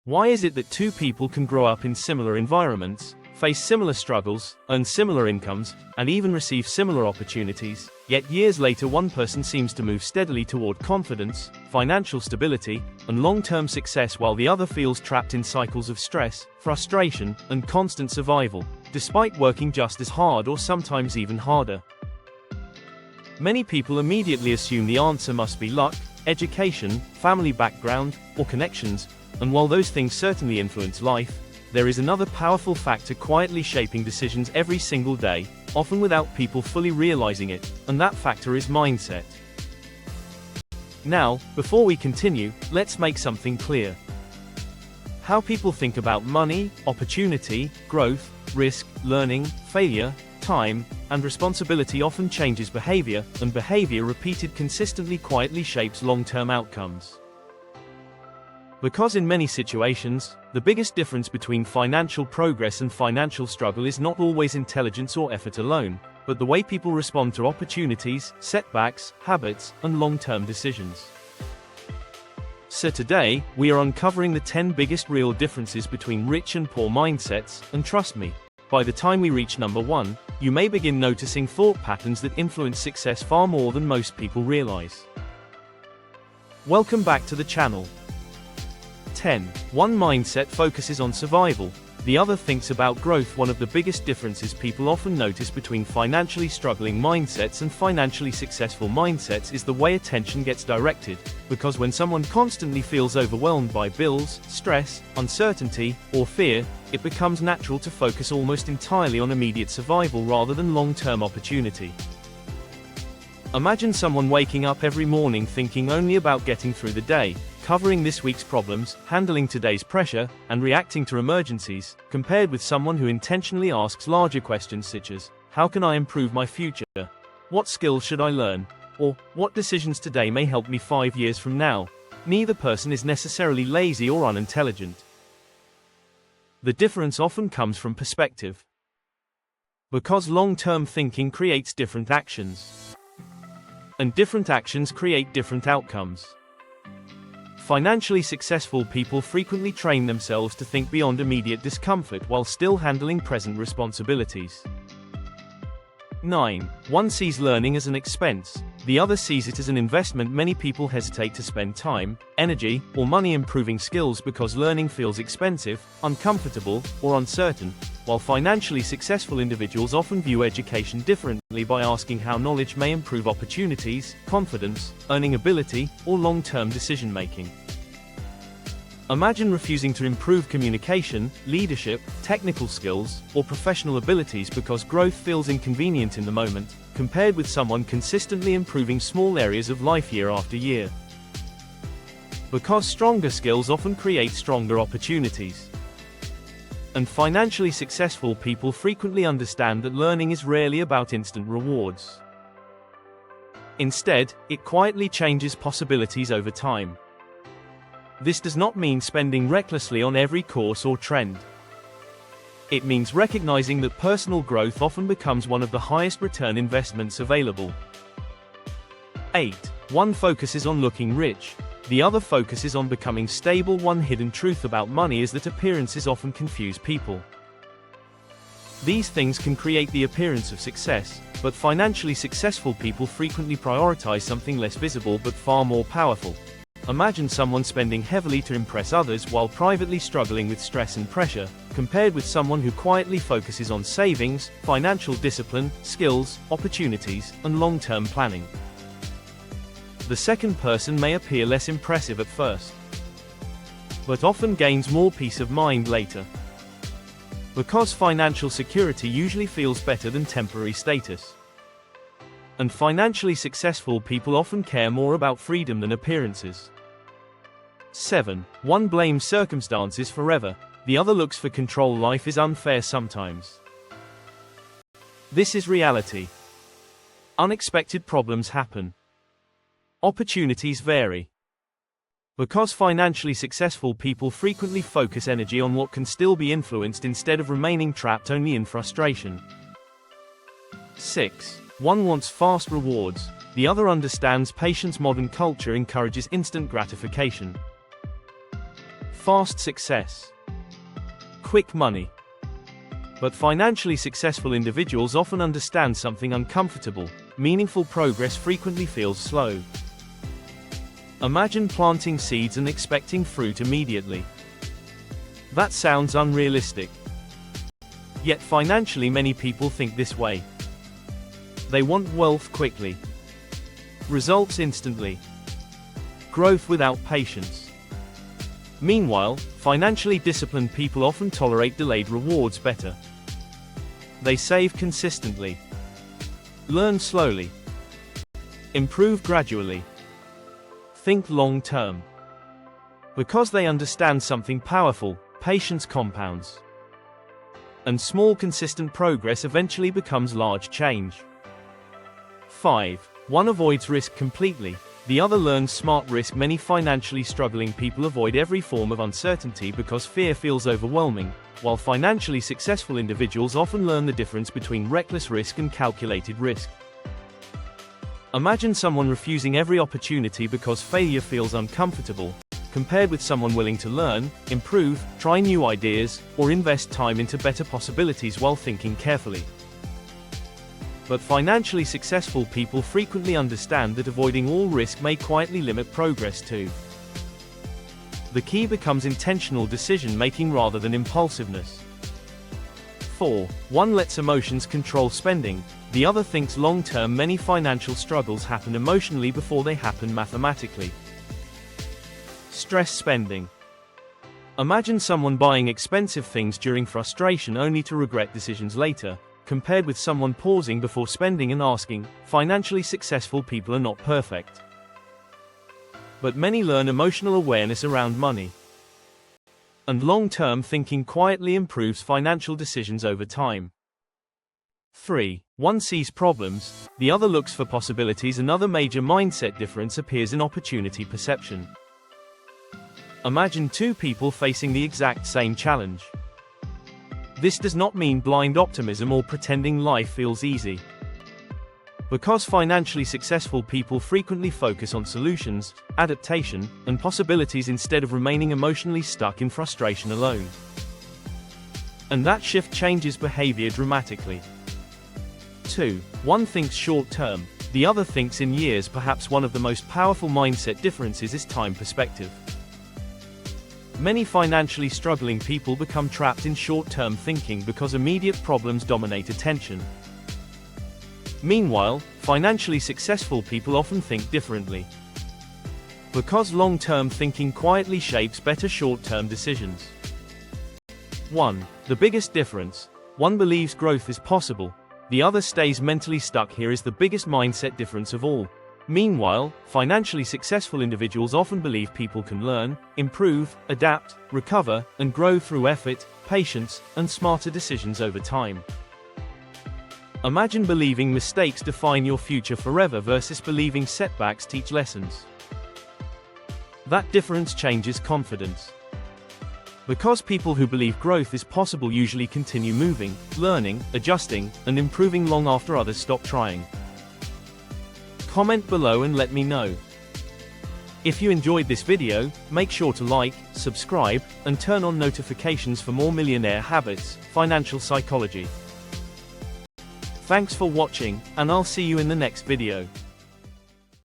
Why is it that two people can grow up in similar environments, face similar struggles, earn similar incomes, and even receive similar opportunities, yet years later one person seems to move steadily toward confidence, financial stability, and long-term success while the other feels trapped in cycles of stress, frustration, and constant survival, despite working just as hard or sometimes even harder? Many people immediately assume the answer must be luck, education, family background, or connections, and while those things certainly influence life, there is another powerful factor quietly shaping decisions every single day, often without people fully realizing it, and that factor is mindset. Now, before we continue, let's make something clear. How people think about money, opportunity, growth, risk, learning, failure, time, and responsibility often changes behavior, and behavior repeated consistently quietly shapes long-term outcomes. Because in many situations, the biggest difference between financial progress and financial struggle is not always intelligence or effort alone, but the way people respond to opportunities, setbacks, habits, and long-term decisions. So today, we are uncovering the 10 biggest real differences between rich and poor mindsets, and trust me, by the time we reach number 1, you may begin noticing thought patterns that influence success far more than most people realize. Welcome back to the channel. 10. One mindset focuses on survival, the other thinks about growth. One of the biggest differences people often notice between financially struggling mindsets and financially successful mindsets is the way attention gets directed, because when someone constantly feels overwhelmed by bills, stress, uncertainty, or fear, it becomes natural to focus almost entirely on immediate survival rather than long-term opportunity. Imagine someone waking up every morning thinking only about getting through the day, covering this week's problems, handling today's pressure, and reacting to emergencies, compared with someone who intentionally asks larger questions such as, how can I improve my future? What skills should I learn? Or, what decisions today may help me 5 years from now? Neither person is necessarily lazy or unintelligent. The difference often comes from perspective. Because long-term thinking creates different actions. And different actions create different outcomes. Financially successful people frequently train themselves to think beyond immediate discomfort while still handling present responsibilities. 9. One sees learning as an expense, the other sees it as an investment. Many people hesitate to spend time, energy, or money improving skills because learning feels expensive, uncomfortable, or uncertain, while financially successful individuals often view education differently by asking how knowledge may improve opportunities, confidence, earning ability, or long-term decision-making. Imagine refusing to improve communication, leadership, technical skills, or professional abilities because growth feels inconvenient in the moment, compared with someone consistently improving small areas of life year after year. Because stronger skills often create stronger opportunities. And financially successful people frequently understand that learning is rarely about instant rewards. Instead, it quietly changes possibilities over time. This does not mean spending recklessly on every course or trend. It means recognizing that personal growth often becomes one of the highest return investments available. 8. One focuses on looking rich, the other focuses on becoming stable. One hidden truth about money is that appearances often confuse people. These things can create the appearance of success, but financially successful people frequently prioritize something less visible but far more powerful. Imagine someone spending heavily to impress others while privately struggling with stress and pressure, compared with someone who quietly focuses on savings, financial discipline, skills, opportunities, and long-term planning. The second person may appear less impressive at first, but often gains more peace of mind later. Because financial security usually feels better than temporary status. And financially successful people often care more about freedom than appearances. 7. One blames circumstances forever, the other looks for control. Life is unfair sometimes. This is reality. Unexpected problems happen. Opportunities vary. Because financially successful people frequently focus energy on what can still be influenced instead of remaining trapped only in frustration. 6. One wants fast rewards, the other understands patience. Modern culture encourages instant gratification. Fast success. Quick money. But financially successful individuals often understand something uncomfortable. Meaningful progress frequently feels slow. Imagine planting seeds and expecting fruit immediately. That sounds unrealistic. Yet financially many people think this way. They want wealth quickly. Results instantly. Growth without patience. Meanwhile, financially disciplined people often tolerate delayed rewards better. They save consistently. Learn slowly. Improve gradually. Think long term. Because they understand something powerful, patience compounds. And small consistent progress eventually becomes large change. 5. One avoids risk completely, the other learns smart risk. Many financially struggling people avoid every form of uncertainty because fear feels overwhelming, while financially successful individuals often learn the difference between reckless risk and calculated risk. Imagine someone refusing every opportunity because failure feels uncomfortable, compared with someone willing to learn, improve, try new ideas, or invest time into better possibilities while thinking carefully. But financially successful people frequently understand that avoiding all risk may quietly limit progress too. The key becomes intentional decision-making rather than impulsiveness. 4. One lets emotions control spending, the other thinks long-term. Many financial struggles happen emotionally before they happen mathematically. Stress spending. Imagine someone buying expensive things during frustration only to regret decisions later, compared with someone pausing before spending and asking. Financially successful people are not perfect. But many learn emotional awareness around money. And long-term thinking quietly improves financial decisions over time. 3. One sees problems, the other looks for possibilities. Another major mindset difference appears in opportunity perception. Imagine two people facing the exact same challenge. This does not mean blind optimism or pretending life feels easy. Because financially successful people frequently focus on solutions, adaptation, and possibilities instead of remaining emotionally stuck in frustration alone. And that shift changes behavior dramatically. 2. One thinks short-term, the other thinks in years. Perhaps one of the most powerful mindset differences is time perspective. Many financially struggling people become trapped in short-term thinking because immediate problems dominate attention. Meanwhile, financially successful people often think differently. Because long-term thinking quietly shapes better short-term decisions. 1. The biggest difference. One believes growth is possible, the other stays mentally stuck. Here is the biggest mindset difference of all. Meanwhile, financially successful individuals often believe people can learn, improve, adapt, recover, and grow through effort, patience, and smarter decisions over time. Imagine believing mistakes define your future forever versus believing setbacks teach lessons. That difference changes confidence. Because people who believe growth is possible usually continue moving, learning, adjusting, and improving long after others stop trying. Comment below and let me know. If you enjoyed this video, make sure to like, subscribe, and turn on notifications for more millionaire habits, financial psychology. Thanks for watching, and I'll see you in the next video.